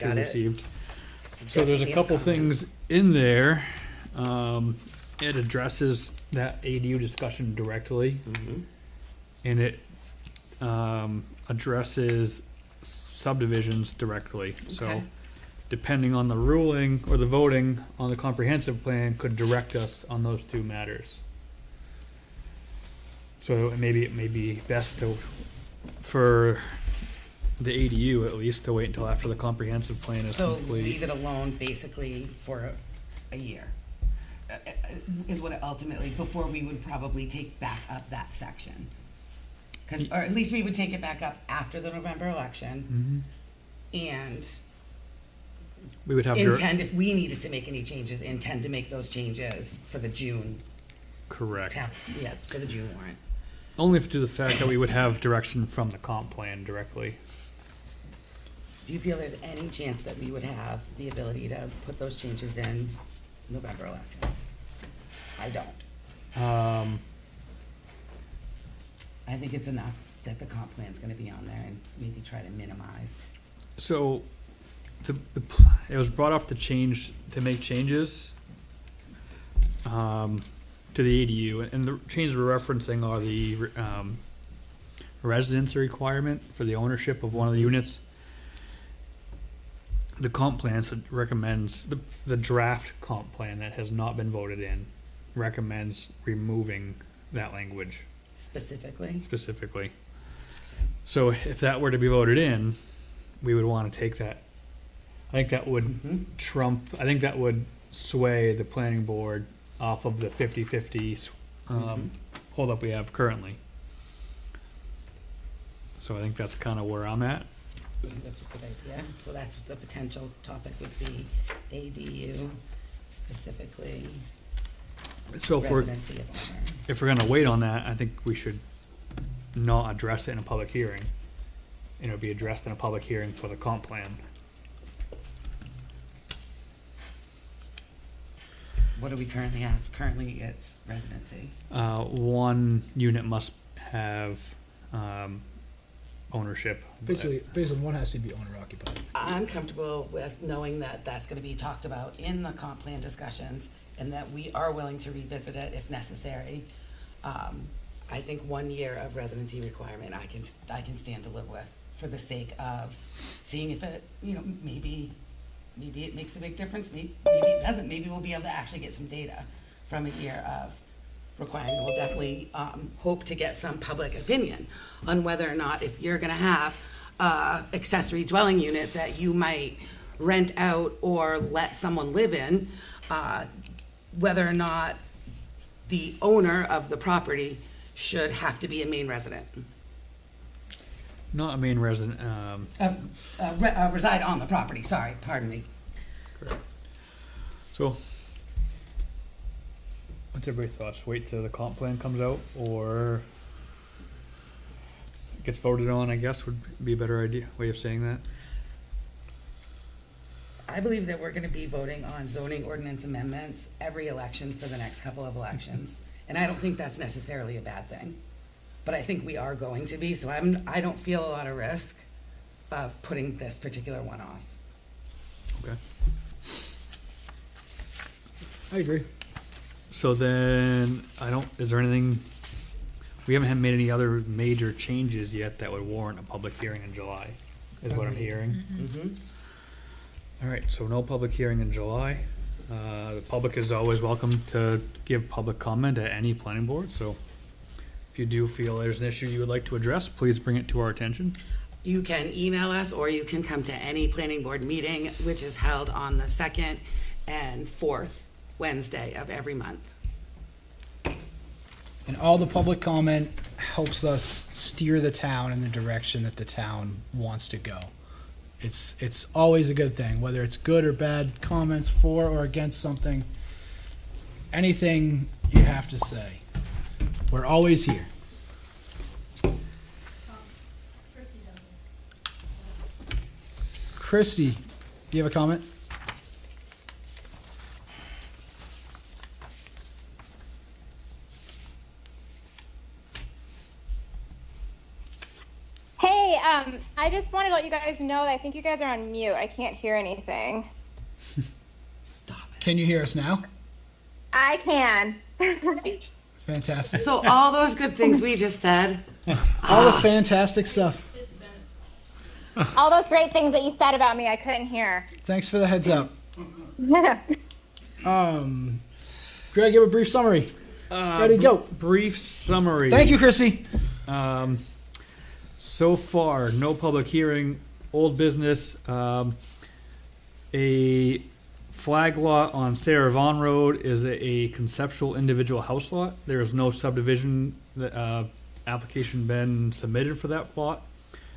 Got it. received. So there's a couple things in there. It addresses that ADU discussion directly, and it addresses subdivisions directly. So Okay. depending on the ruling or the voting on the comprehensive plan could direct us on those two matters. So maybe it may be best to, for the ADU at least, to wait until after the comprehensive plan is So complete. leave it alone basically for a year, is what it ultimately, before we would probably take back up that section. Or at least we would take it back up after the November election. And We would have intend, if we needed to make any changes, intend to make those changes for the June correct. for the June warrant. Only to the fact that we would have direction from the comp plan directly. Do you feel there's any chance that we would have the ability to put those changes in November election? I don't. I think it's enough that the comp plan's gonna be on there and maybe try to minimize. So, it was brought up to make changes to the ADU, and the changes we're referencing are the residency requirement for the ownership of one of the units. The comp plan recommends, the draft comp plan that has not been voted in recommends removing that language specifically. So if that were to be voted in, we would want to take that. I think that would I think that would sway the planning board off of the 50-50 holdup we have currently. So I think that's kind of where I'm at. I think that's a good idea. So that's what the potential topic would be, ADU specifically, So residency of owner. if we're gonna wait on that, I think we should not address it in a public hearing. And it'll be addressed in a public hearing for the comp plan. What do we currently have? Currently, it's residency. One unit must have ownership. Basically, one has to be owner occupied. I'm comfortable with knowing that that's gonna be talked about in the comp plan discussions and that we are willing to revisit it if necessary. I think 1 year of residency requirement, I can stand to live with for the sake of seeing if it, maybe it makes a big difference, maybe it doesn't. Maybe we'll be able to actually get some data from a year of requiring. We'll definitely hope to get some public opinion on whether or not, if you're gonna have a accessory dwelling unit that you might rent out or let someone live in, whether or not the owner of the property should have to be a main resident. Not a main resident, Reside on the property, sorry, pardon me. correct. So, what's everybody's thoughts? Wait till the comp plan comes out, or gets voted on, I guess, would be a better way of saying that. I believe that we're gonna be voting on zoning ordinance amendments every election for the next couple of elections. And I don't think that's necessarily a bad thing. But I think we are going to be, so I don't feel a lot of risk of putting this particular one off. Okay. I agree. So then, is there anything, we haven't made any other major changes yet that would warrant a public hearing in July, is what I'm hearing. All right, so no public hearing in July. The public is always welcome to give public comment at any planning board, so if you do feel there's an issue you would like to address, please bring it to our attention. You can email us, or you can come to any planning board meeting, which is held on the 2nd and 4th Wednesday of every month. And all the public comment helps us steer the town in the direction that the town wants to go. It's always a good thing, whether it's good or bad comments for or against something. Anything you have to say, we're always here. Christy, do you have a comment? Hey, I just wanted to let you guys know that I think you guys are on mute. I can't hear anything. Stop it. Can you hear us now? I can. Fantastic. So all those good things we just said. All the fantastic stuff. All those great things that you said about me, I couldn't hear. Thanks for the heads up. Greg, give a brief summary. Ready, go. Brief summary. Thank you, Christy. So far, no public hearing, old business, a flag lot on Sarah Vaughan Road is a conceptual individual house lot. There is no subdivision application been submitted for that plot.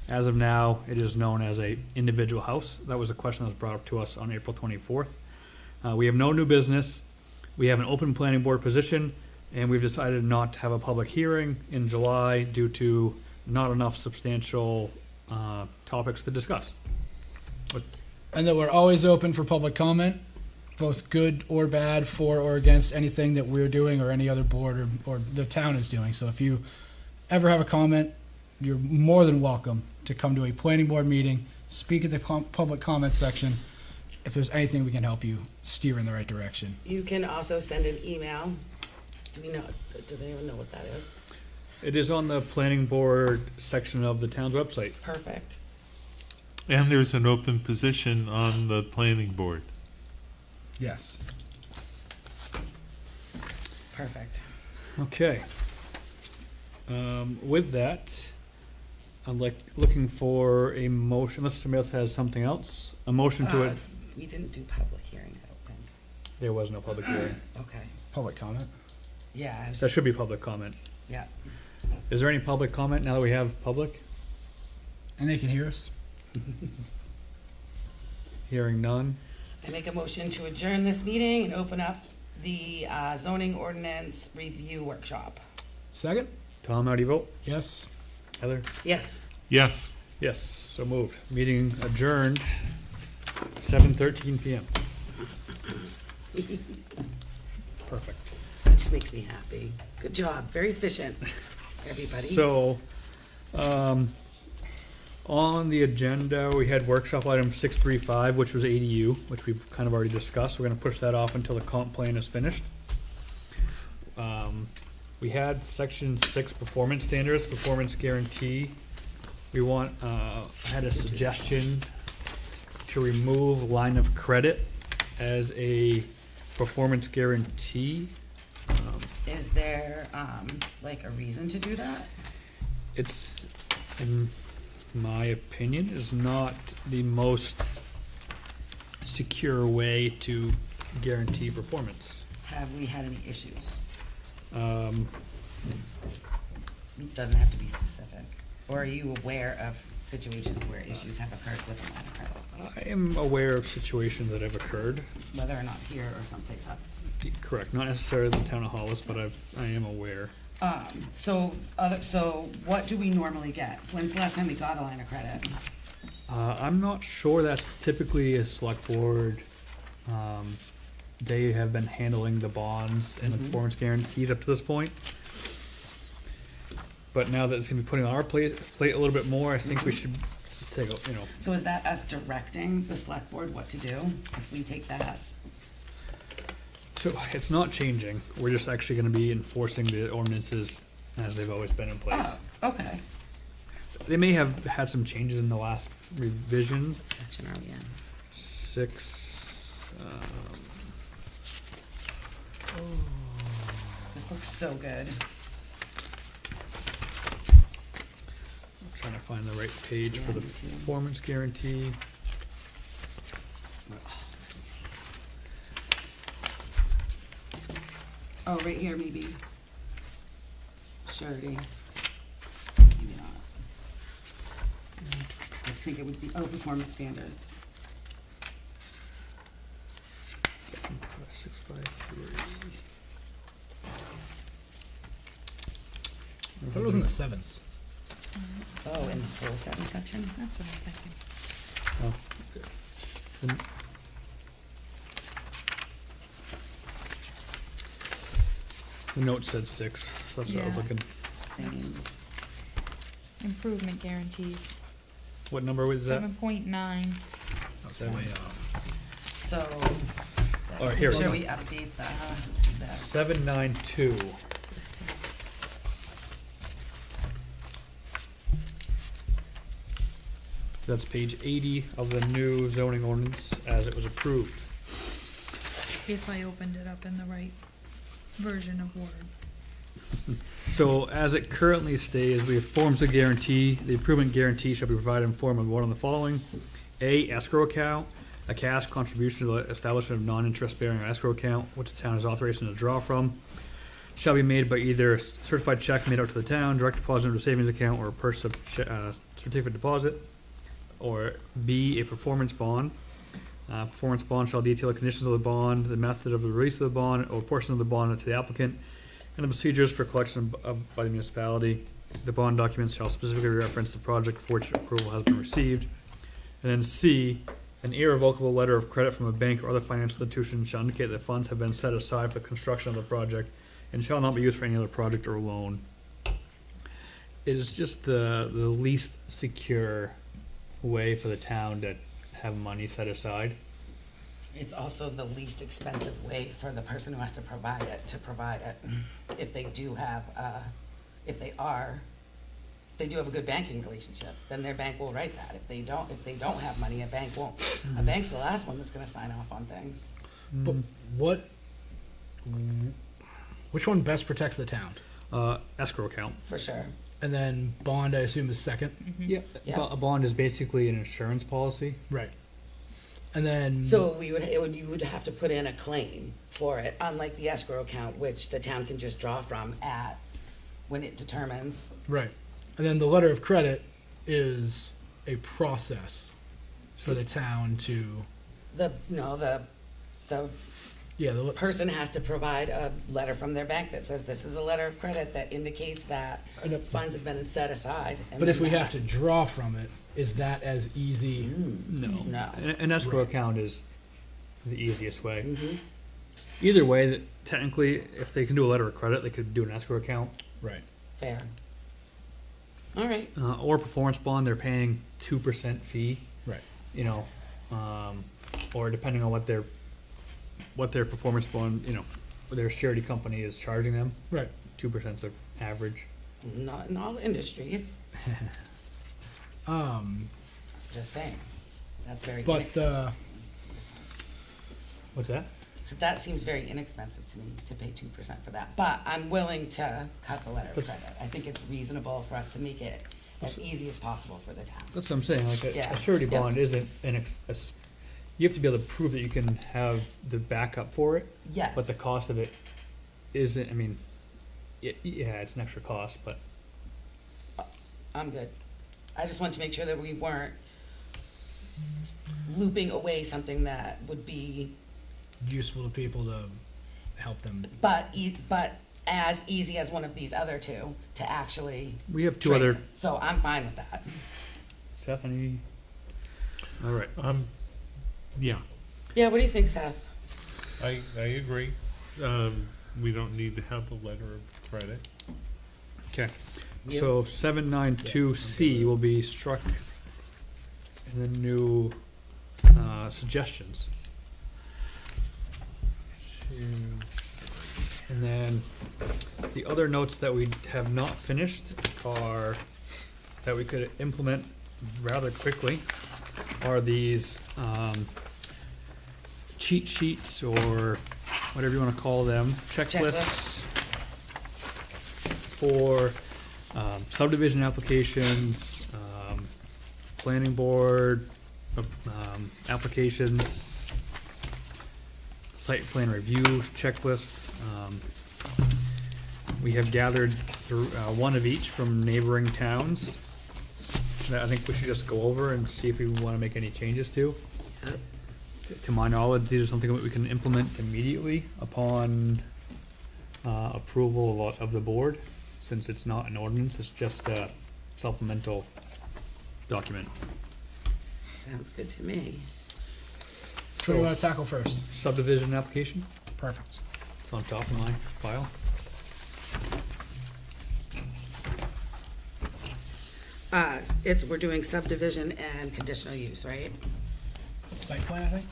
As of now, it is known as a individual house. That was a question that was brought up to us on April 24th. We have no new business. We have an open planning board position, and we've decided not to have a public hearing in July due to not enough substantial topics to discuss. And that we're always open for public comment, both good or bad, for or against anything that we're doing or any other board or the town is doing. So if you ever have a comment, you're more than welcome to come to a planning board meeting, speak at the public comment section. If there's anything we can help you steer in the right direction. You can also send an email. Do we know? Does anyone know what that is? It is on the planning board section of the town's website. Perfect. And there's an open position on the planning board. Yes. Perfect. Okay. With that, I'm looking for a motion, unless somebody else has something else. A motion to it. We didn't do public hearing, I don't think. There was no public hearing. Okay. Public comment. Yeah. That should be public comment. Yeah. Is there any public comment now that we have public? And they can hear us. Hearing none. I make a motion to adjourn this meeting and open up the zoning ordinance review workshop. Second? Tom, how do you vote? Yes. Heather? Yes. Yes. Yes, so moved. Meeting adjourned, 7:13 p.m. Perfect. That just makes me happy. Good job. Very efficient, everybody. So, on the agenda, we had workshop item 635, which was ADU, which we've kind of already discussed. We're gonna push that off until the comp plan is finished. We had section 6 performance standards, performance guarantee. We had a suggestion to remove line of credit as a performance guarantee. Is there like a reason to do that? It's, in my opinion, is not the most secure way to guarantee performance. Have we had any issues? It doesn't have to be specific. Or are you aware of situations where issues have occurred with the line of credit? I am aware of situations that have occurred. Whether or not here or someplace else. Correct, not necessarily the town of Hollis, but I am aware. So what do we normally get? When's the last time we got a line of credit? I'm not sure. That's typically a select board. They have been handling the bonds and the performance guarantees up to this point. But now that it's gonna be putting on our plate a little bit more, I think we should take a, So is that us directing the select board what to do if we take that? So it's not changing. We're just actually gonna be enforcing the ordinances as they've always been in place. Oh, okay. They may have had some changes in the last revision. What section are we in? 6, This looks so good. I'm trying to find the right page for the Yeah, me too. performance guarantee. Oh, right here, maybe. Surety. Maybe not. I think it would be, performance standards. 653. I thought it was in the sevens. Oh, in the whole 7 section? That's what I'm thinking. Oh, okay. The note said 6, so that's what I was Yeah. looking. Same. Improvement guarantees. What number was that? 7.9. That's way off. So, Or let's here, make sure hold we update the 792. That's page 80 of the new zoning ordinance as it was approved. If I opened it up in the right version of Word. So as it currently states, we have forms of guarantee. The improvement guarantee shall be provided in form of one of the following. A, escrow account, a cash contribution to the establishment of non-interest bearing escrow account, which the town is authorized to draw from, shall be made by either a certified check made out to the town, direct deposit into a savings account, or a purchase of certificate deposit. Or B, a performance bond. Performance bond shall detail the conditions of the bond, the method of the release of the bond, or portion of the bond to the applicant, and the procedures for collection by the municipality. The bond documents shall specifically reference the project for which approval has been received. And then C, an irrevocable letter of credit from a bank or other financial institution shall indicate that funds have been set aside for the construction of the project and shall not be used for any other project or loan. It is just the least secure way for the town to have money set aside. It's also the least expensive way for the person who has to provide it. If they do have, if they do have a good banking relationship, then their bank will write that. If they don't have money, a bank won't. A bank's the last one that's gonna sign off on things. But which one best protects the town? Escrow account. For sure. And then bond, I assume, is second. Yeah. Yeah. A bond is basically an insurance policy. Right. And then So you would have to put in a claim for it, unlike the escrow account, which the town can just draw from when it determines. right. And then the letter of credit is a process for the town to The yeah, person has to provide a letter from their bank that says this is a letter of credit that indicates that funds have been set aside. And but if then we have to draw from it, is that as easy? No. No. An escrow Right. account is the easiest way. Mhm. Either way, that technically, if they can do a letter of credit, they could do an escrow account. Right. Fair. All right. Or performance bond, they're paying 2% fee, Right. you know, or depending on what their performance bond, you know, their surety company is charging them, Right. 2% is their average. Not in all industries. Just saying. That's very But inexpensive. What's that? So that seems very inexpensive to me to pay 2% for that. But I'm willing to cut the letter of That's- credit. I think it's reasonable for us to make it as easy as possible for the town. That's what I'm saying, like Yeah. a surety Yep. bond isn't you have to be able to prove that you can have the backup for it, Yes. but the cost of it isn't, I mean, yeah, it's an extra cost, but I'm good. I just want to make sure that we weren't looping away something that would be useful to people to help them. but as easy as one of these other two to actually we have two train. other, So I'm fine with that. Seth, any? All right. Yeah, Yeah, what do you think, Seth? I agree. We don't need to have a letter of credit. Okay, You? so 792C will be struck in the new suggestions. And then the other notes that we have not finished are that we could implement rather quickly are these cheat sheets or whatever you want to call them, checklists for subdivision applications, planning board applications, site plan review checklists. We have gathered through one of each from neighboring towns that I think we should just go over and see if we want to make any changes to. To my knowledge, these are something that we can implement immediately upon approval of the board, since it's not an ordinance, it's just a supplemental document. Sounds good to me. So what do you want to tackle first? Subdivision application, Perfect. it's on top of my file. we're doing subdivision and conditional use, right? Site plan, I think.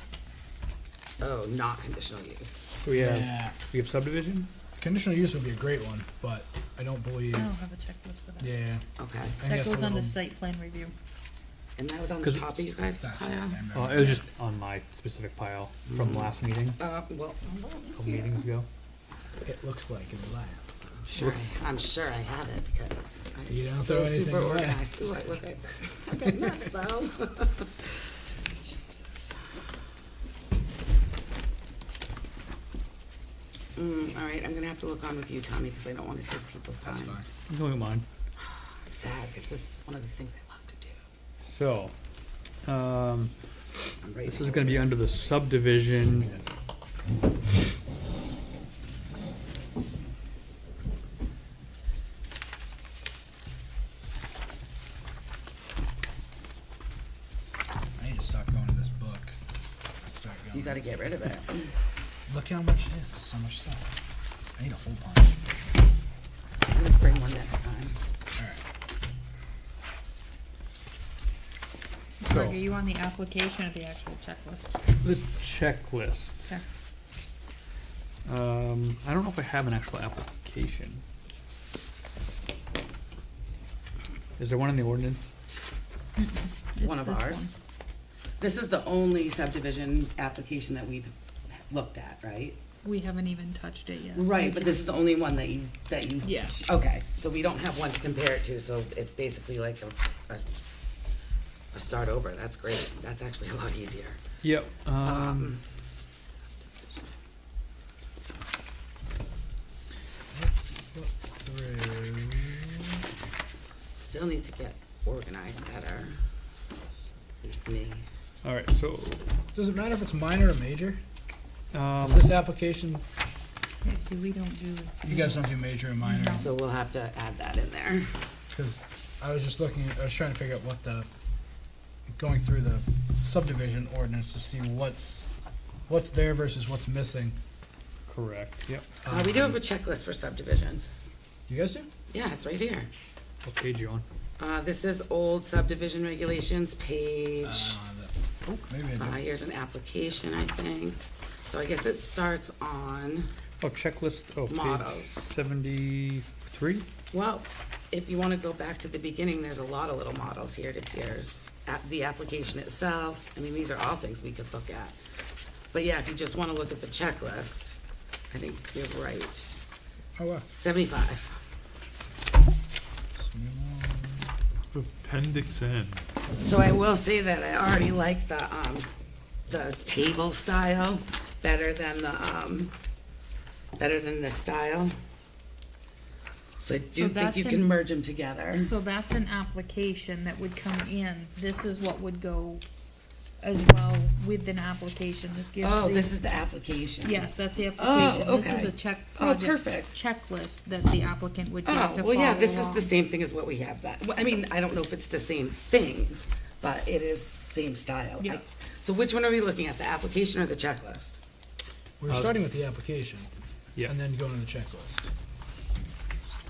Oh, not conditional use. So Yeah. we have subdivision? Conditional use would be a great one, but I don't believe. I don't have a checklist for that. Yeah. Okay. I think That that's a goes under little- site plan review. And that was on the 'Cause- top of you guys' That's pile? It was just on my specific pile from last meeting, Well, a couple meetings ago. It looks like in the lab. I'm sure I have it because You don't I'm throw so anything super away. organized. Ooh, I look like I've got nuts though. Jesus. All right, I'm gonna have to look on with you, Tommy, because I don't want to take people's time. That's fine. Don't mind. I'm sad because this is one of the things I love to do. So, I'm right this now. is gonna be under the subdivision. I need to stop going to this book. Start going. You got to get rid of it. Look how much it is. So much stuff. I need a whole bunch. I'm gonna bring one next time. All right. Greg, So- are you on the application or the actual checklist? The checklist. Okay. I don't know if I have an actual application. Is there one in the ordinance? It's One of this ours. one. This is the only subdivision application that we've looked at, right? We haven't even touched it yet. Right, but this is the only one that you, Yeah. okay, so we don't have one to compare it to, so it's basically like a start over, that's great, that's actually a lot easier. Yep. Let's look through. Still need to get organized better, at least me. All right. So, Does it matter if it's minor or major? um, Is this application, Okay, see, we don't do. you guys don't do major and minor? No. So we'll have to add that in there. Because I was just looking, I was trying to figure out what going through the subdivision ordinance to see what's there versus what's missing. correct. Yep. We do have a checklist for subdivisions. You guys do? Yeah, it's right here. What page you on? This is old subdivision regulations, page, Oh, maybe I do. here's an application, I think. So I guess it starts on, Oh, checklist. Oh, Models. page 73. well, if you wanna go back to the beginning, there's a lot of little models here. Here's the application itself. I mean, these are all things we could look at. But yeah, if you just wanna look at the checklist, I think you're right. Oh, wow. 75. Appendix N. So I will say that I already like the table style better than the style. So I do So think that's you can in- merge them together. So that's an application that would come in. This is what would go as well with an application. This gives Oh, the- this is the application. Yes, that's the application. This is okay. a check Oh, project perfect. checklist that the applicant would get Oh, to well, yeah, follow this is along. the same thing as what we have that. Well, I mean, I don't know if it's the same things, but it is same style. Yeah. So which one are we looking at, the application or the checklist? We're starting with the application Yeah. and then going to the checklist.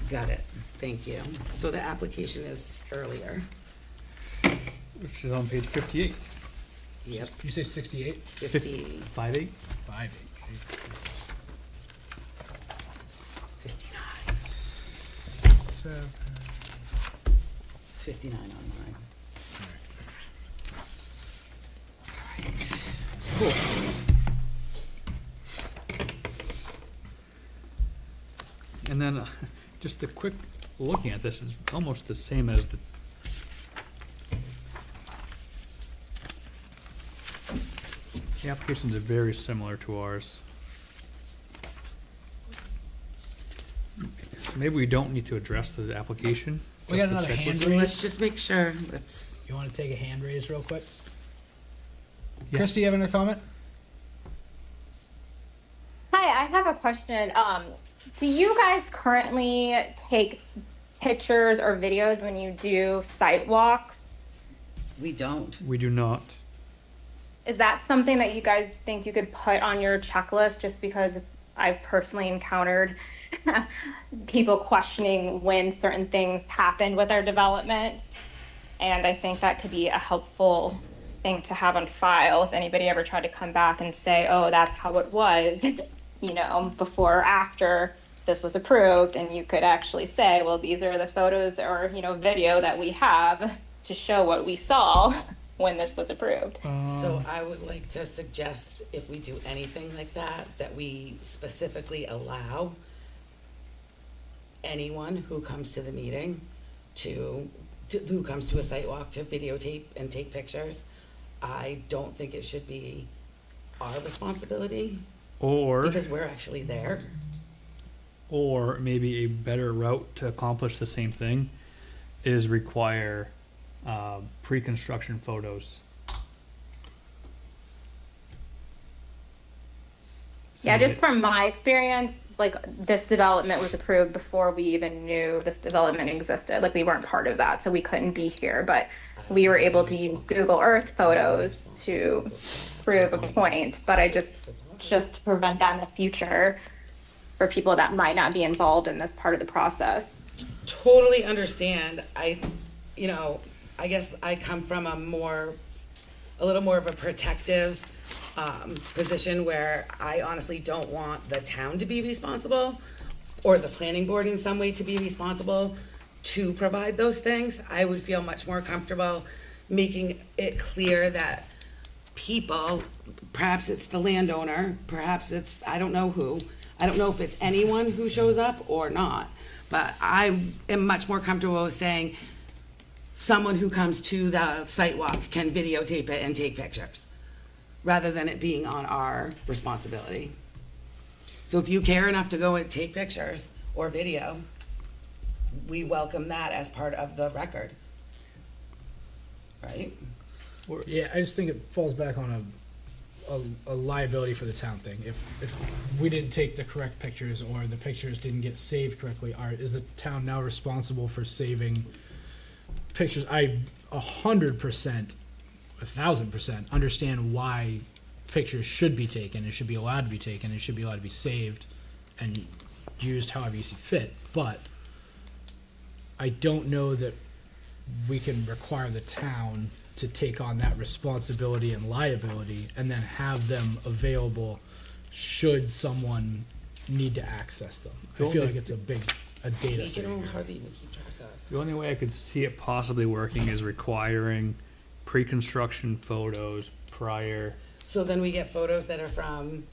Got it, thank you. So the application is earlier. Which is on page 58. Yep, You say 68? 50, 58. 5. 59. 7. It's 59 on mine. Alright, cool. And then just a quick looking at this is almost the same as the applications are very similar to ours. So maybe we don't need to address the application. We just got the another checklist. hand So let's raise. just make sure, let's, You want to take a hand raise real quick? Yeah. Christy, you have another comment? Hi, I have a question. Do you guys currently take pictures or videos when you do site walks? we don't. We do not. Is that something that you guys think you could put on your checklist just because I've personally encountered people questioning when certain things happened with our development? And I think that could be a helpful thing to have on file if anybody ever tried to come back and say, oh, that's how it was, you know, before or after this was approved. And you could actually say, well, these are the photos or, you know, video that we have to show what we saw when this was approved. So I would like to suggest, if we do anything like that, that we specifically allow anyone who comes to the meeting who comes to a site walk to videotape and take pictures. I don't think it should be our responsibility Or because we're actually there. Or maybe a better route to accomplish the same thing is require pre-construction photos. Yeah, just from my experience, like this development was approved before we even knew this development existed. Like we weren't part of that, so we couldn't be here, but we were able to use Google Earth photos to prove a point. But I just to prevent that in the future for people that might not be involved in this part of the process. Totally understand. I guess I come from a little more of a protective position where I honestly don't want the town to be responsible or the planning board in some way to be responsible to provide those things. I would feel much more comfortable making it clear that people, perhaps it's the landowner, perhaps it's, I don't know who, I don't know if it's anyone who shows up or not, but I am much more comfortable with saying someone who comes to the site walk can videotape it and take pictures, rather than it being on our responsibility. So if you care enough to go and take pictures or video, we welcome that as part of the record. Right? Yeah, I just think it falls back on a liability for the town thing. If we didn't take the correct pictures or the pictures didn't get saved correctly, is the town now responsible for saving pictures? I 100%, 1,000% understand why pictures should be taken. It should be allowed to be taken. It should be allowed to be saved and used however you see fit. But I don't know that we can require the town to take on that responsibility and liability and then have them available should someone need to access them. I feel like it's a data You thing. can hardly even keep track of. The only way I could see it possibly working is requiring pre-construction photos prior. So then we get photos that are from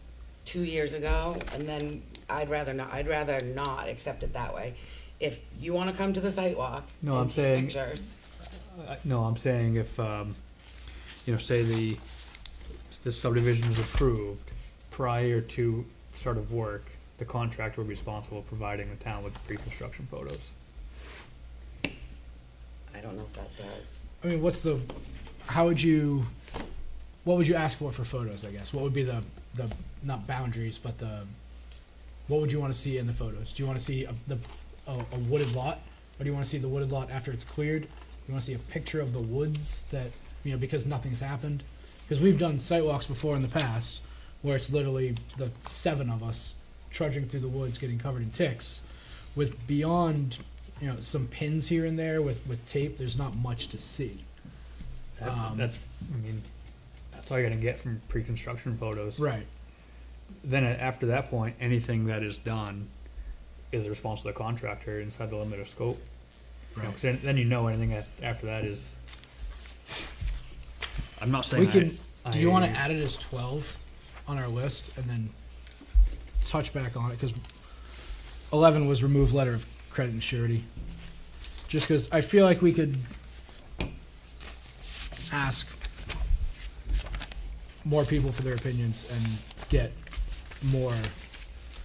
2 years ago, and then I'd rather not accept it that way. If you want to come to the site walk No, and I'm take saying- pictures, No, I'm saying if, say the subdivision is approved prior to start of work, the contractor would be responsible for providing the town with the pre-construction photos. I don't know if that does. I mean, what would you ask for photos, I guess? What would be the not boundaries, but what would you want to see in the photos? Do you want to see a wooded lot? Or do you want to see the wooded lot after it's cleared? Do you want to see a picture of the woods that, because nothing's happened? Because we've done site walks before in the past where it's literally the 7 of us trudging through the woods getting covered in ticks with beyond, some pins here and there with tape, there's not much to see. That's all you're gonna get from pre-construction photos. Right. Then after that point, anything that is done is the responsibility of the contractor inside the limit of scope. Right. 'Cause then anything after that is. I'm not saying We can. Do you want to I- add it as 12 on our list and then touch back on it? Because 11 was remove letter of credit and surety. Just because I feel like we could ask more people for their opinions and get more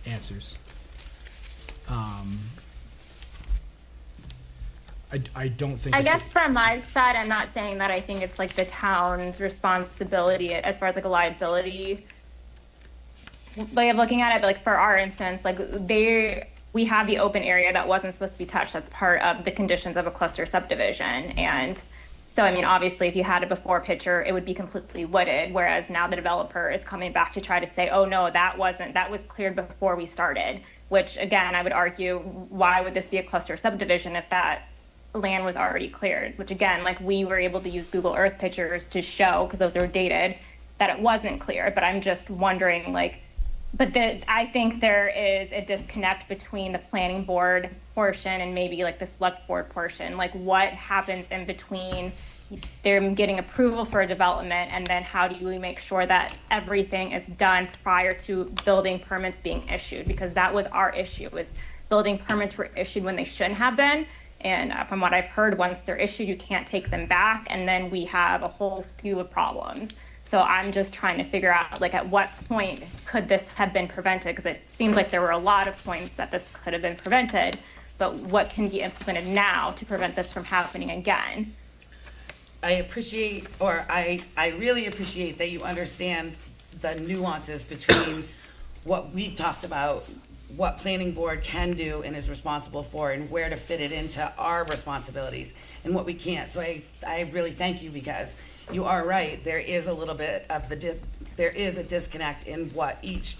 answers. I don't think. I it's a- guess from my side, I'm not saying that I think it's like the town's responsibility as far as like a liability way of looking at it. But like for our instance, like we have the open area that wasn't supposed to be touched. That's part of the conditions of a cluster subdivision. And so, I mean, obviously, if you had a before picture, it would be completely wooded. Whereas now the developer is coming back to try to say, oh, no, that was cleared before we started. Which, again, I would argue, why would this be a cluster subdivision if that land was already cleared, which again, like we were able to use Google Earth pictures to show, because those are dated, that it wasn't cleared. But I'm just wondering, like, I think there is a disconnect between the planning board portion and maybe like the select board portion. Like, what happens in between them getting approval for a development, and then how do we make sure that everything is done prior to building permits being issued? Because that was our issue, was building permits were issued when they shouldn't have been. And from what I've heard, once they're issued, you can't take them back. And then we have a whole slew of problems. So I'm just trying to figure out, like, at what point could this have been prevented? Because it seems like there were a lot of points that this could have been prevented, but what can be implemented now to prevent this from happening again? I really appreciate that you understand the nuances between what we've talked about, what planning board can do and is responsible for, and where to fit it into our responsibilities and what we can't. So I really thank you, because you are right. There is a little bit of there is a disconnect in what each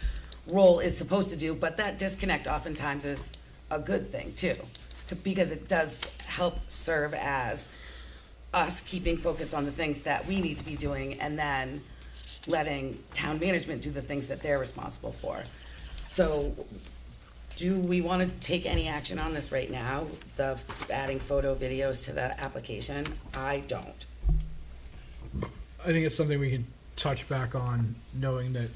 role is supposed to do, but that disconnect oftentimes is a good thing too, because it does help serve as us keeping focused on the things that we need to be doing, and then letting town management do the things that they're responsible for. So do we want to take any action on this right now, the adding photo videos to the application? I don't. I think it's something we can touch back on, knowing that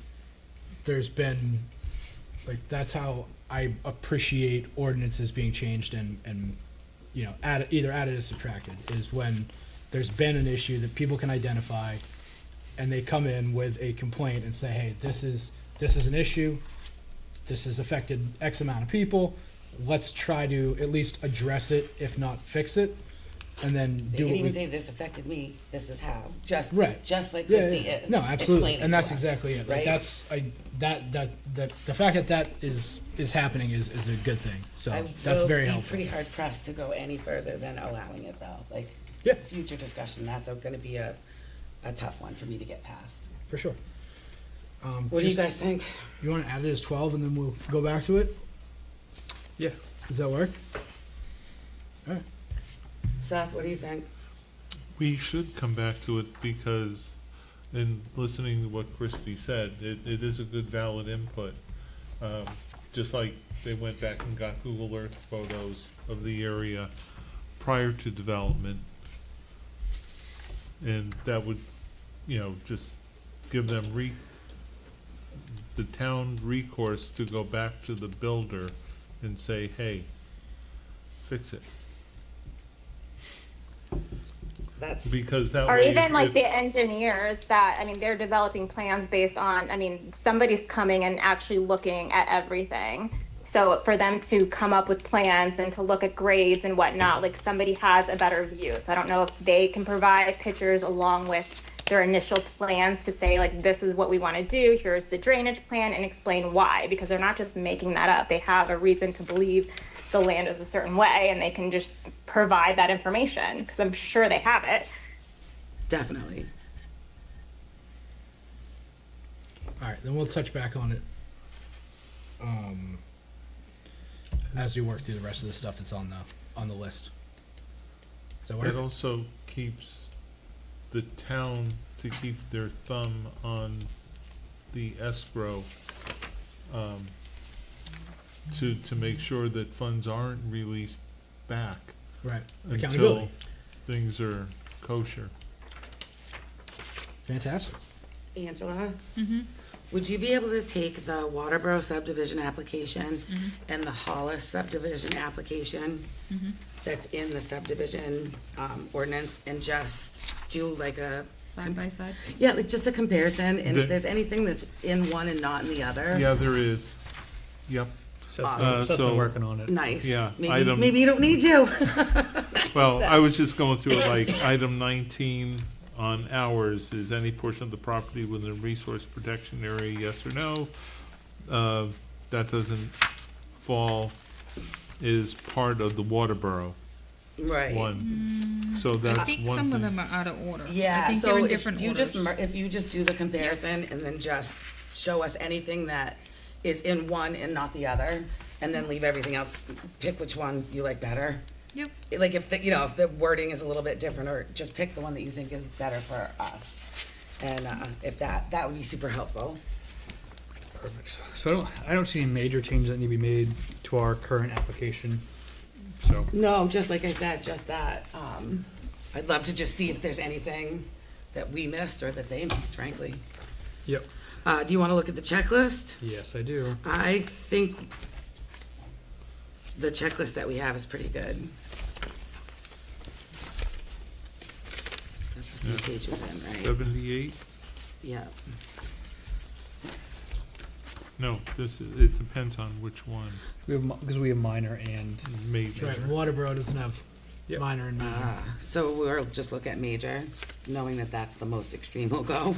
there's been, like, that's how I appreciate ordinances being changed and you know, either added or subtracted, is when there's been an issue that people can identify, and they come in with a complaint and say, hey, this is an issue, this has affected X amount of people, let's try to at least address it, if not fix it, and then They do can what even we... say, this affected me, this is how, just Right. just like Yeah, Christie yeah. is. No, absolutely, explaining and to that's us, exactly it. Like, right? that's the fact that is happening is a good thing. So I that's will very be helpful. pretty hard pressed to go any further than allowing it, though. Like, Yeah. future discussion, that's going to be a tough one for me to get past. For sure. What do you guys think? You want to add it as 12, and then we'll go back to it? Yeah. Does that work? All right. Seth, what do you think? We should come back to it, because in listening to what Christie said, it is a good valid input. Just like they went back and got Google Earth photos of the area prior to development. And that would, you know, just give them the town recourse to go back to the builder and say, hey, fix it. That's Because that Or way, even like if- the engineers that, I mean, they're developing plans based on, I mean, somebody's coming and actually looking at everything. So for them to come up with plans and to look at grades and whatnot, like somebody has a better view. So I don't know if they can provide pictures along with their initial plans to say, like, this is what we want to do, here's the drainage plan, and explain why, because they're not just making that up. They have a reason to believe the land is a certain way, and they can just provide that information, because I'm sure they have it. definitely. All right, then we'll touch back on it as we work through the rest of the stuff that's on the list. Does that work? That also keeps the town to keep their thumb on the escrow, to make sure that funds aren't released back Right. until Accountability. things are kosher. Fantastic. Angela, Mm-hmm. would you be able to take the Waterboro subdivision application Mm-hmm. and the Hollis subdivision application Mm-hmm. that's in the subdivision ordinance, and just do like a, Side by side. yeah, like just a comparison, and The- if there's anything that's in one and not in the other? Yeah, there is. Yep. Seth's so- been working on it. Nice. Yeah, Maybe you don't need to. Well, I was just going through it, like item 19 on ours, is any portion of the property within a resource protection area, yes or no? That doesn't fall, is part of the Waterboro Right. one. So that's I one think some of thing. them are out of order. Yeah, I think so they're in if different you orders. just if you just do the comparison and then just show us anything that is in one and not the other, and then leave everything else, pick which one you like better, Yep. Like if the, if the wording is a little bit different, or just pick the one that you think is better for us. And if that would be super helpful. Perfect. So I don't see any major changes that need to be made to our current application. So No, just like I said, just that. I'd love to just see if there's anything that we missed or that they missed, frankly. yep. Do you want to look at the checklist? Yes, I do. I think the checklist that we have is pretty good. That's a few pages in, right? 78? Yeah. No, it depends on which one. Because we have minor and Major. Right, Waterboro doesn't have Yep. minor and major. So we'll just look at major, knowing that that's the most extreme we'll go.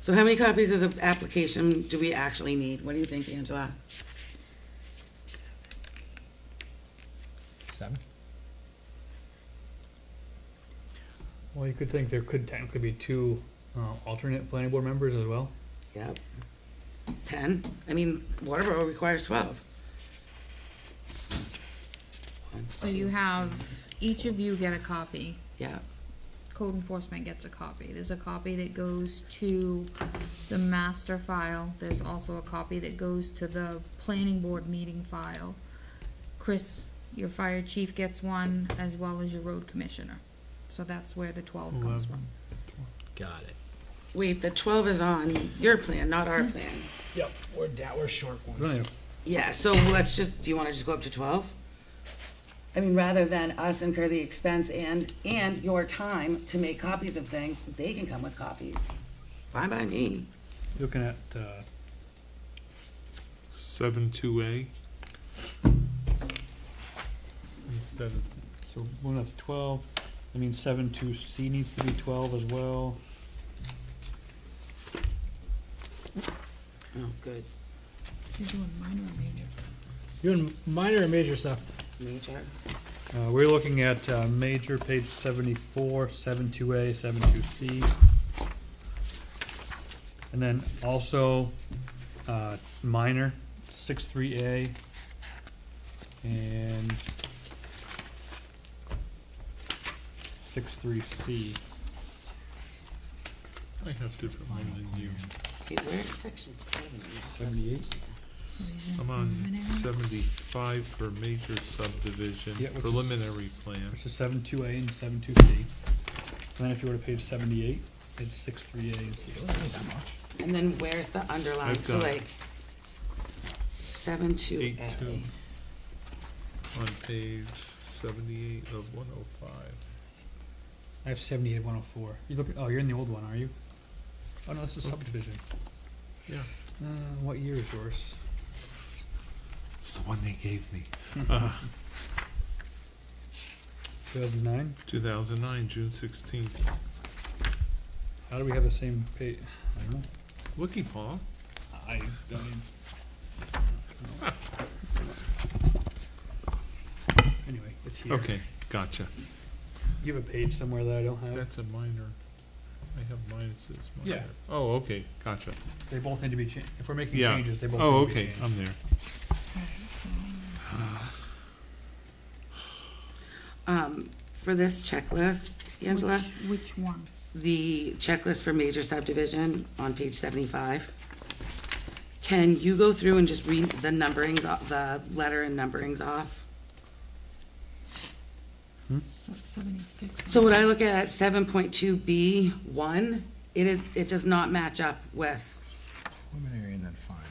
So how many copies of the application do we actually need? What do you think, Angela? 7. well, you could think there could technically be 2 alternate planning board members as well. Yep. 10? I mean, Waterboro requires 12. So you have, each of you get a copy. Yeah. Code enforcement gets a copy. There's a copy that goes to the master file. There's also a copy that goes to the planning board meeting file. Chris, your fire chief gets one, as well as your road commissioner. So that's where the 12 comes 11. from. Got it. Wait, the 12 is on your plan, not our plan. Yep, we're short We ones. only have Yeah, so let's just, do you want to just go up to 12? I mean, rather than us incur the expense and your time to make copies of things, they can come with copies. Fine by me. looking at 72A. instead of, so one that's 12. I mean 7.2C needs to be 12 as well. Oh, good. You're doing minor or major? You doing minor or major stuff? Major. We're looking at major page 74, 72A, 72C. And then also minor 63A and 63C. I have different one than you. Okay, where's section 70? 78. So he's in I'm on preliminary. 75 for major subdivision, Yeah, which is- preliminary plan. Which is 72A and 72C. And then if you were to page 78, it's 63A and 63C. And then where's the underline? I've So got like 72A. 82 on page 78 of 105. I have 78 and 104. You look at, oh, you're in the old one, are you? Oh no, this is subdivision. Yeah, What year is yours? it's the one they gave me. 2009? 2009, June 16th. How do we have the same page? I don't know. Looky, Paul. I don't even. Anyway, it's here. Okay, gotcha. You have a page somewhere that I don't have. That's a minor. I have minuses. Minor. Yeah. Oh, okay, gotcha. They both need to be changed. If we're making Yeah. changes, they both Oh, need to be okay, changed. I'm there. For this checklist, Angela, Which one? the checklist for major subdivision on page 75. Can you go through and just read the numberings, the letter and numberings off? So it's 76. So when I look at 7.2B1, it does not match up with Preliminary and then final.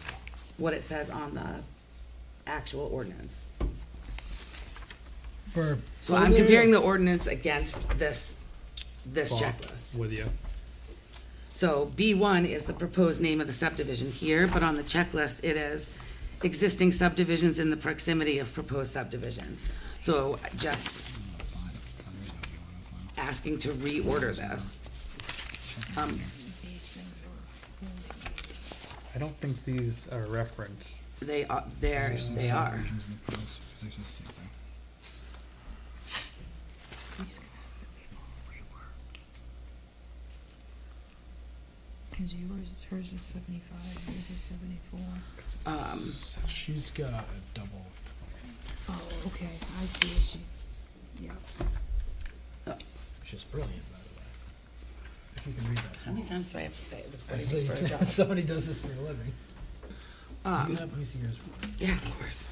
what it says on the actual ordinance. For So I'm comparing the ordinance against this Bob, checklist. with you. So B1 is the proposed name of the subdivision here, but on the checklist, it is existing subdivisions in the proximity of proposed subdivision. So just asking to reorder this. These things are I don't think these are referenced. They are, they are. Because hers is 75, yours is 74. She's got a double. Oh, okay, I see what she, yeah. Which is brilliant, by the way. If you can read that How many small. times do I have to say this? I What I say- do for a job? Somebody does this for a living. Let me see yours. Yeah, of course.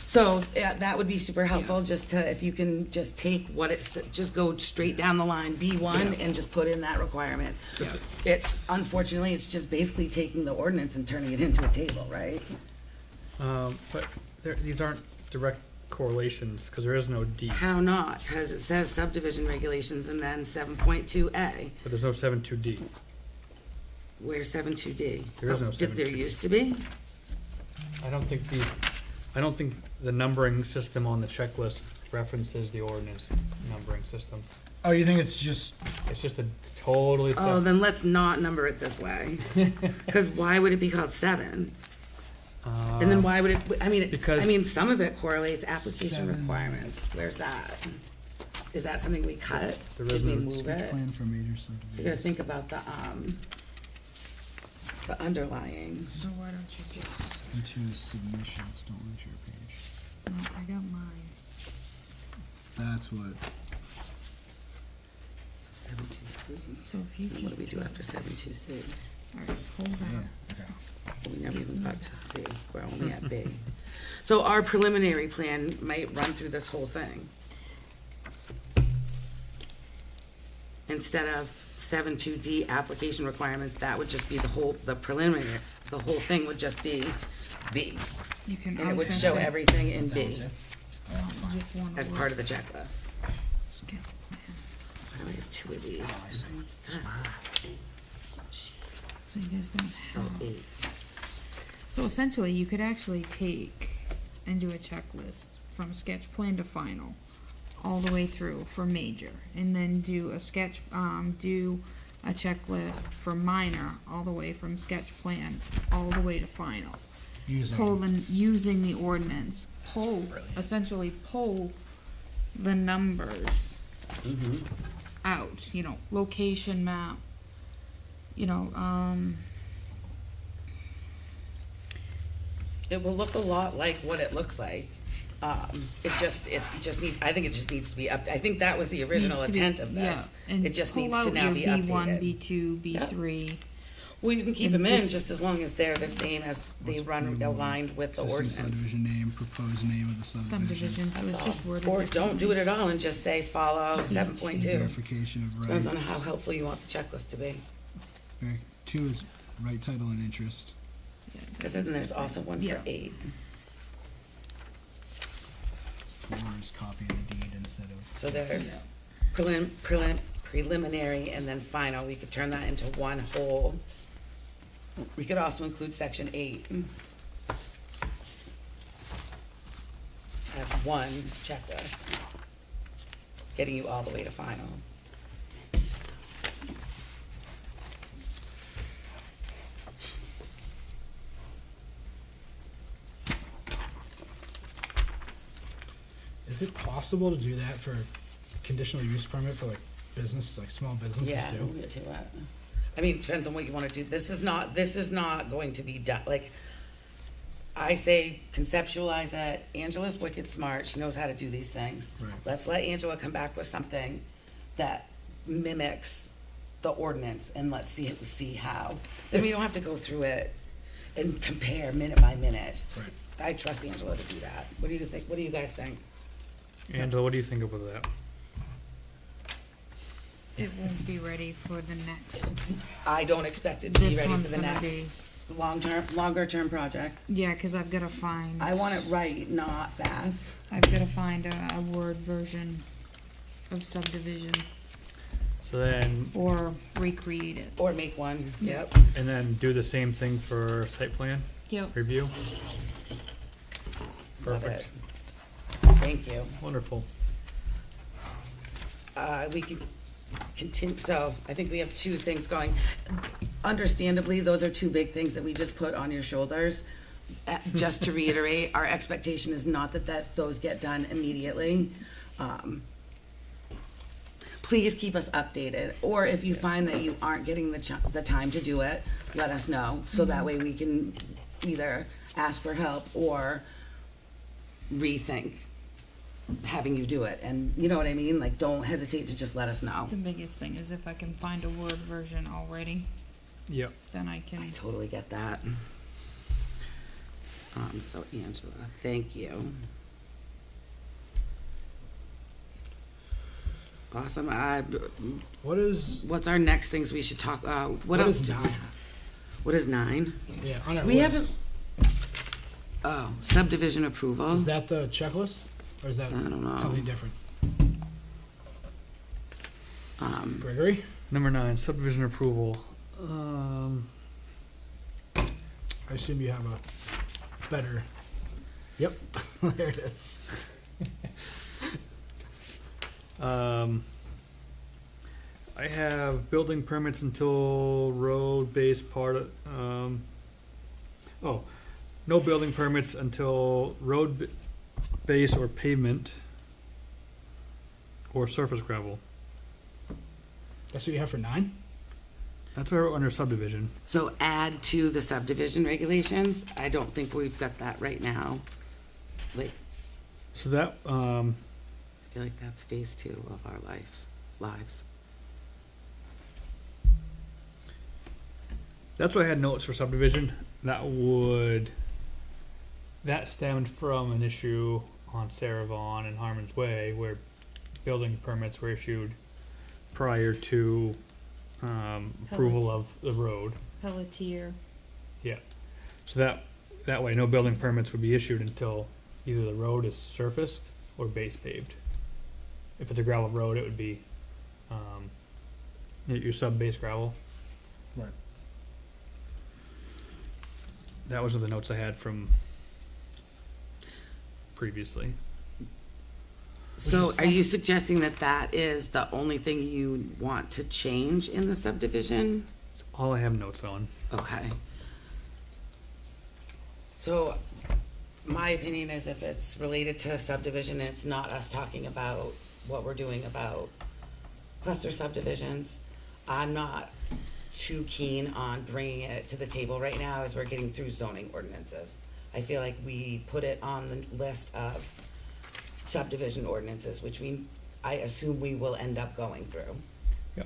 So that would be super helpful, just to, if you can just take what it's, just go straight down the line, B1, and just put in that requirement. Yeah. It's, unfortunately, it's just basically taking the ordinance and turning it into a table, right? But these aren't direct correlations, because there is no D, How not? Because it says subdivision regulations and then 7.2A. but there's no 7.2D. Where's 7.2D? There is no Did there 7.2D. used to be? I don't think the numbering system on the checklist references the ordinance numbering system. Oh, you think it's just It's just a totally Oh, separate. then let's not number it this way. Because why would it be called 7? And then why would it, Because- some of it correlates application 7. requirements. Where's that? Is that something we cut? There Did is we no move it? plan for major So you subdivision? gotta think about the underlying. So why don't you just, Into submissions, don't lose your page. no, I got mine. That's what. So 7.2C. So if you What just. do we do after 7.2C? Alright, hold that. Okay. We never even got to C. We're only at B. So our preliminary plan might run through this whole thing. Instead of 7.2D application requirements, that would just be the whole thing would just be B. You can, And I it was would gonna show say, everything in That B one's it? you just wanna as look part of the checklist. sketch plan. Why do I have 2 of these? Oh, I see. What's this? So you guys don't Oh, have. 8. So essentially, you could actually take and do a checklist from sketch plan to final, all the way through for major, and then do a checklist for minor, all the way from sketch plan, all the way to final. Using the ordinance, essentially pull the numbers out, location map, It will look a lot like what it looks like. It just needs, I think it just needs to be up, I think that was the original needs to be- intent of this. yeah, and It just pull needs to out now your be B1, updated. B2, B3. Well, you can keep and them in just- just as long as they're the same as they run aligned with the ordinance. Subdivision name, proposed name of the subdivision. Subdivision, so it's just worded Or don't do differently. it at all and just say follow 7.2. Verification of Depends on rights. how helpful you want the checklist to be. 2 is right title and interest. Yeah, Because that's then there's different. also one Yeah. for 8. 4 is copy of the deed instead of. So there's preliminary and then final. We could turn that into one whole. We could also include section 8. Have one checklist, getting you all the way to final. Is it possible to do that for conditional use permit for like business, like small businesses Yeah, too? we'll get to that. I mean, it depends on what you want to do. This is not going to be done, like, I say conceptualize it. Angela's wicked smart. She knows how to do these things. Right. Let's let Angela come back with something that mimics the ordinance and let's see how. Then we don't have to go through it and compare minute by minute. Right. I trust Angela to do that. What do you think? What do you guys think? Angela, what do you think about that? It won't be ready for the next. I don't expect it to be This ready one's for the gonna next longer term project. Yeah, because I've got to find. I want it right, not fast. I've got to find a Word version of subdivision So then, or recreate it. Or make one. Yeah. Yep. and then do the same thing for site plan Yep. review? Love Perfect. it. Thank you. Wonderful. We can continue, so I think we have 2 things going. Understandably, those are 2 big things that we just put on your shoulders. Just to reiterate, our expectation is not that those get done immediately. Please keep us updated, or if you find that you aren't getting the time to do it, let us know, so that way we can either ask for help or rethink having you do it. And you know what I mean? Like, don't hesitate to just let us know. The biggest thing is if I can find a Word version already, Yep. then I I can. totally get that. So Angela, thank you. Awesome. What's our next things we should talk? What else is do we 9? have? What is 9? Yeah, on our We list. haven't. Oh, subdivision approval. Is that the checklist, or is that I don't know. something different? Um, Gregory, Number 9, subdivision approval. I assume you have a better. Yep, there it is. I have building permits until road base part of, no building permits until base or pavement or surface gravel. That's what you have for 9. That's what I wrote under subdivision. so add to the subdivision regulations. I don't think we've got that right now. Like, So that, I feel like that's phase 2 of our lives. that's what I had notes for subdivision. That stemmed from an issue on Sarah Vaughan and Harmon's Way where building permits were issued prior to approval of the road. Pelletier. Yeah. So that way, no building permits would be issued until either the road is surfaced or base paved. If it's a gravel road, it would be your sub-base gravel. Right. That was the notes I had from previously. So are you suggesting that that is the only thing you want to change in the subdivision? That's all I have notes on. Okay. So my opinion is if it's related to subdivision, and it's not us talking about what we're doing about cluster subdivisions, I'm not too keen on bringing it to the table right now as we're getting through zoning ordinances. I feel like we put it on the list of subdivision ordinances, which I assume we will end up going through. Yeah,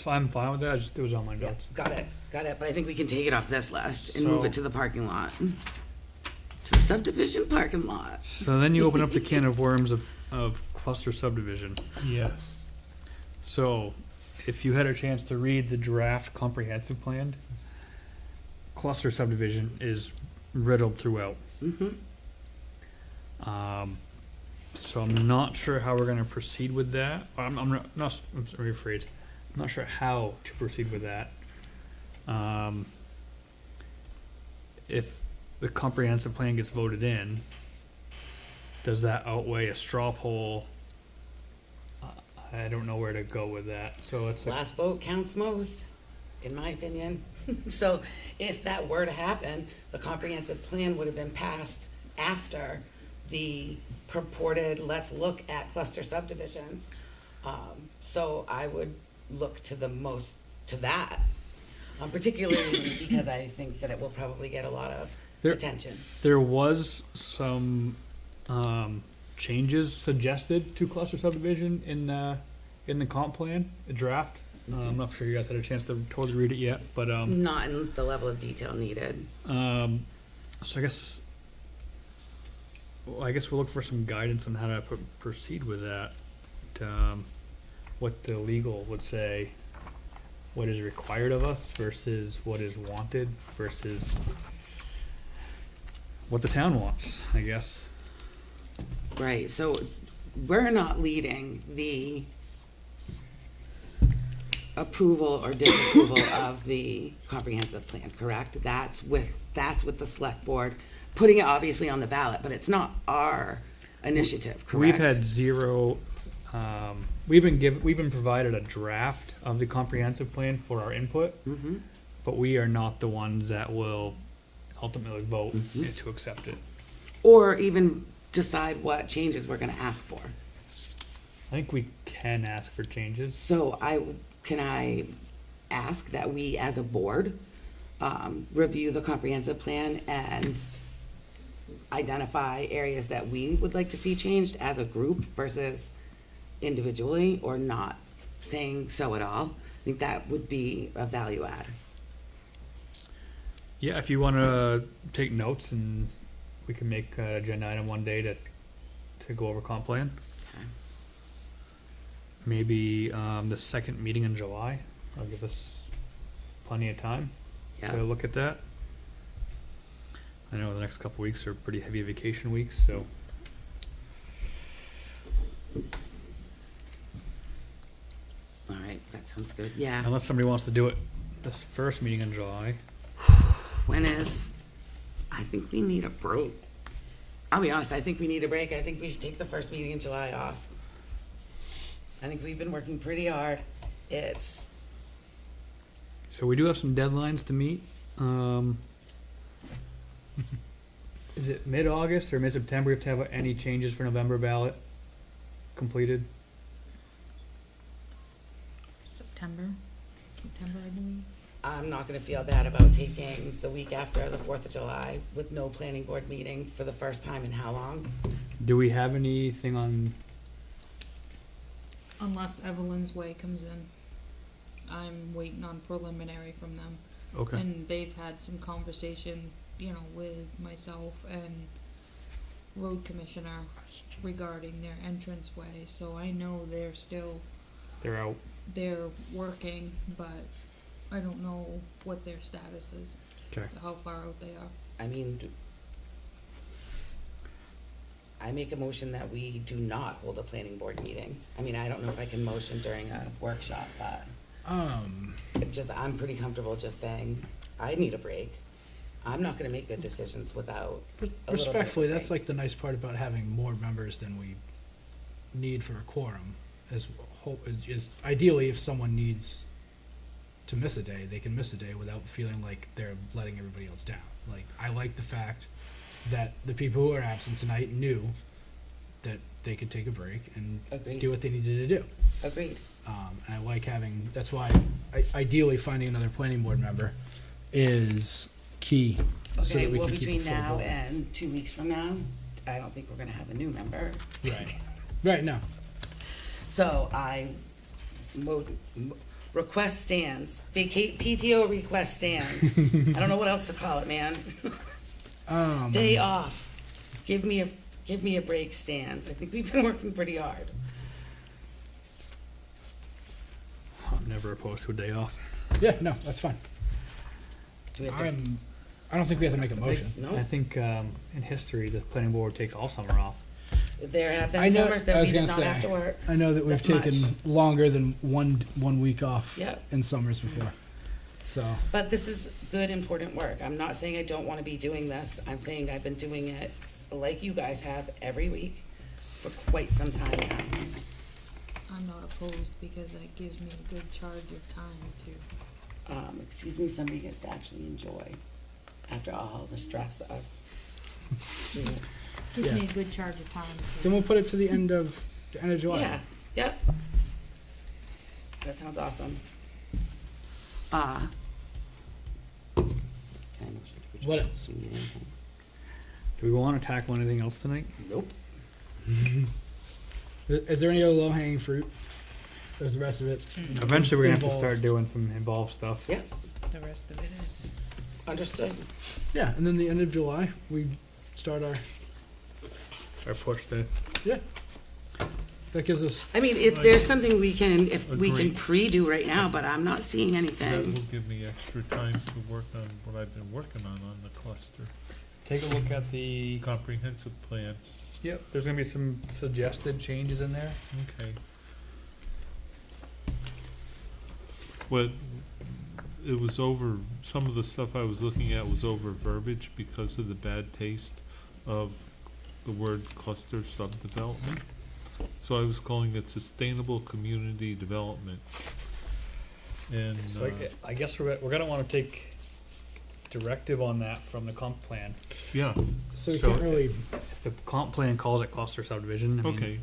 I'm fine with that. It was on my Yeah, notes. got it. But I think we can take it off this list and So- move it to the parking lot. To the subdivision parking lot. So then you open up the can of worms of cluster subdivision. Yes. So, if you had a chance to read the draft comprehensive plan, cluster subdivision is riddled throughout. Mm-hmm. So I'm not sure how we're going to proceed with that. I'm rephrase. I'm not sure how to proceed with that. If the comprehensive plan gets voted in, does that outweigh a straw poll? I don't know where to go with that. So it's Last vote counts most, in my opinion. So if that were to happen, the comprehensive plan would have been passed after the purported, let's look at cluster subdivisions. So I would look to that, particularly because I think that it will probably get a lot of attention. There was some changes suggested to cluster subdivision in the comp plan, the draft. I'm not sure you guys had a chance to totally read it yet, but Not in the level of detail needed. so I guess we'll look for some guidance on how to proceed with that. What the legal would say, what is required of us versus what is wanted versus what the town wants, I guess. Right, so we're not leading the approval or disapproval of the comprehensive plan, correct? That's with the select board, putting it obviously on the ballot, but it's not our initiative, correct? We've had zero. We've been provided a draft of the comprehensive plan for our input, Mhm. but we are not the ones that will ultimately vote to accept it. Or even decide what changes we're gonna ask for. I think we can ask for changes. So can I ask that we as a board, review the comprehensive plan and identify areas that we would like to see changed as a group versus individually, or not saying so at all. I think that would be a value add. Yeah, if you want to take notes, and we can make an agenda item one day to go over comp plan. Okay. Maybe the second meeting in July. I'll give us plenty of time Yeah. to look at that. I know the next couple weeks are pretty heavy vacation weeks, so All right, that sounds good. Yeah. unless somebody wants to do it this first meeting in July. When is, I think we need a break. I'll be honest, I think we need a break. I think we should take the first meeting in July off. I think we've been working pretty hard. It's, So we do have some deadlines to meet. Is it mid-August or mid-September? We have to have any changes for November ballot completed? September, I believe. I'm not gonna feel bad about taking the week after the 4th of July with no planning board meeting for the first time in how long? Do we have anything on, Unless Evelyn's Way comes in. I'm waiting on preliminary from them. okay, And they've had some conversation, with myself and road commissioner regarding their entranceway. So I know they're out. they're working, but I don't know what their status is, Okay. how far out they are. I mean, I make a motion that we do not hold a planning board meeting. I mean, I don't know if I can motion during a workshop, but I'm pretty comfortable just saying, I need a break. I'm not gonna make good decisions without a little bit of a respectfully, that's break. like the nice part about having more members than we need for a quorum. Is ideally, if someone needs to miss a day, they can miss a day without feeling like they're letting everybody else down. Like, I like the fact that the people who are absent tonight knew that they could take a break and Agreed. do what they needed to do. Agreed. And I like having, that's why ideally finding another planning board member is key. So Okay, that we well, can keep between a full now board. and 2 weeks from now, I don't think we're gonna have a new member. Right, no. So I request stands, vacate PTO request stands. I don't know what else to call it, man. Day off. Give me a break stands. I think we've been working pretty hard. I'm never opposed to a day off. Yeah, no, that's fine. Do we have to- I don't think we have to make a motion. I No, think in history, the planning board takes all summer off. there have I been know- summers I that we was did gonna not say. have to work. I know that we've that taken much. longer than one week off Yep. in summers before. So, But this is good, important work. I'm not saying I don't want to be doing this. I'm saying I've been doing it like you guys have every week for quite some time now. I'm not opposed because that gives me a good charge of time to. Excuse me, somebody gets to actually enjoy after all the stress of doing it. Gives Yeah. me a good charge of time then to. we'll put it to the end of July. Yeah, yep. That sounds awesome. What else? Do we want to tackle anything else tonight? Nope. Is there any other low hanging fruit? Or is the rest of it? Eventually, we're gonna have to Involved. start doing some involved stuff. Yep, The rest of it is. understood. Yeah, and then the end of July, we start our. Our push to. Yeah. That gives us. I mean, if there's something we can Agreed. pre-do right now, but I'm not seeing That anything. will give me extra time to work on what I've been working on the cluster. Take a look at the. Comprehensive plan, Yep, there's gonna be some suggested changes in there. okay. What, it was over, some of the stuff I was looking at was over verbiage because of the bad taste of the word cluster subdevelopment. So I was calling it sustainable community development. And, So I guess we're gonna want to take directive on that from the comp plan. yeah, So we So- can't really. If the comp plan calls it cluster subdivision, I mean, okay,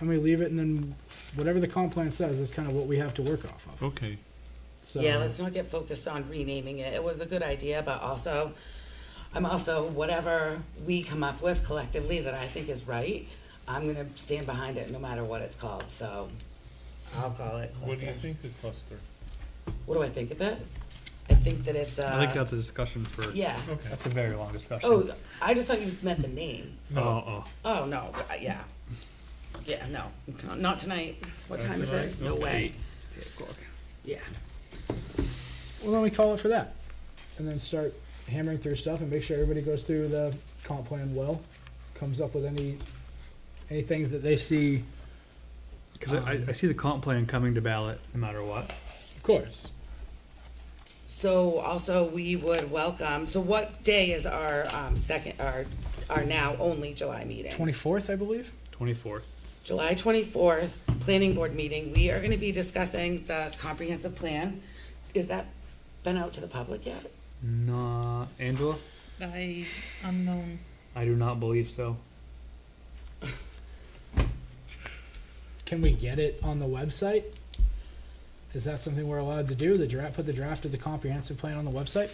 And we leave it, and then whatever the comp plan says is kind of what we have to work off of. okay. So Yeah, let's not get focused on renaming it. It was a good idea, but also, I'm also, whatever we come up with collectively that I think is right, I'm gonna stand behind it no matter what it's called, so I'll call it What do you cluster. think of cluster? What do I think of it? I think that it's, I think that's a discussion for, yeah. Okay. that's a very long discussion. Oh, I just thought you just meant the name. Oh, Oh, no, yeah. Yeah, no, not tonight. What Not time is tonight? it? No Okay. way. 8 o'clock. Yeah. Well, then we call it for that, and then start hammering through stuff and make sure everybody goes through the comp plan well, comes up with any things that they see. Because I see the comp plan coming to ballot no matter what. Of course. So also we would welcome, so what day is our our now only July meeting? 24th, I believe. 24th. July 24th, planning board meeting. We are going to be discussing the comprehensive plan. Is that been out to the public yet? Nah, Angela? Unknown. I do not believe so. Can we get it on the website? Is that something we're allowed to do? Put the draft of the comprehensive plan on the website?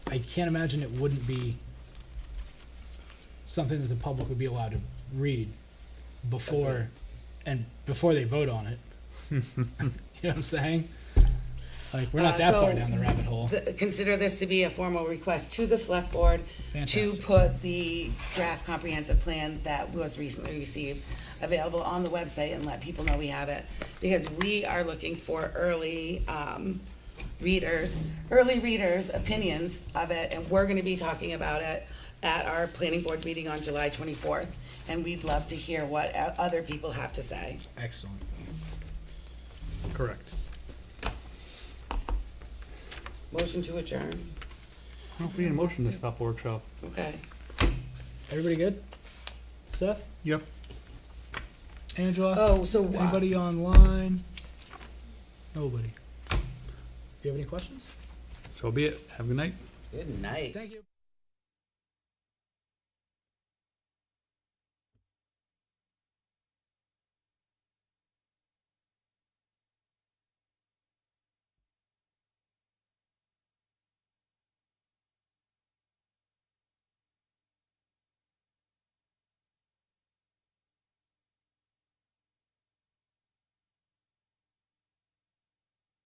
I can't imagine it wouldn't be something that the public would be allowed to read before they vote on it. You know what I'm saying? Like, we're not that far so down the rabbit hole. Consider this to be a formal request to the select board Fantastic. to put the draft comprehensive plan that was recently received available on the website and let people know we have it. Because we are looking for early readers' opinions of it, and we're gonna be talking about it at our planning board meeting on July 24th. And we'd love to hear what other people have to say. Excellent. Correct. Motion to adjourn. I don't know if we need a motion to stop workshop. Okay. Everybody good? Seth? Yep. Angela? Oh, so Anybody online? Nobody. Do you have any questions? So be it. Have a good night. good night. Thank you.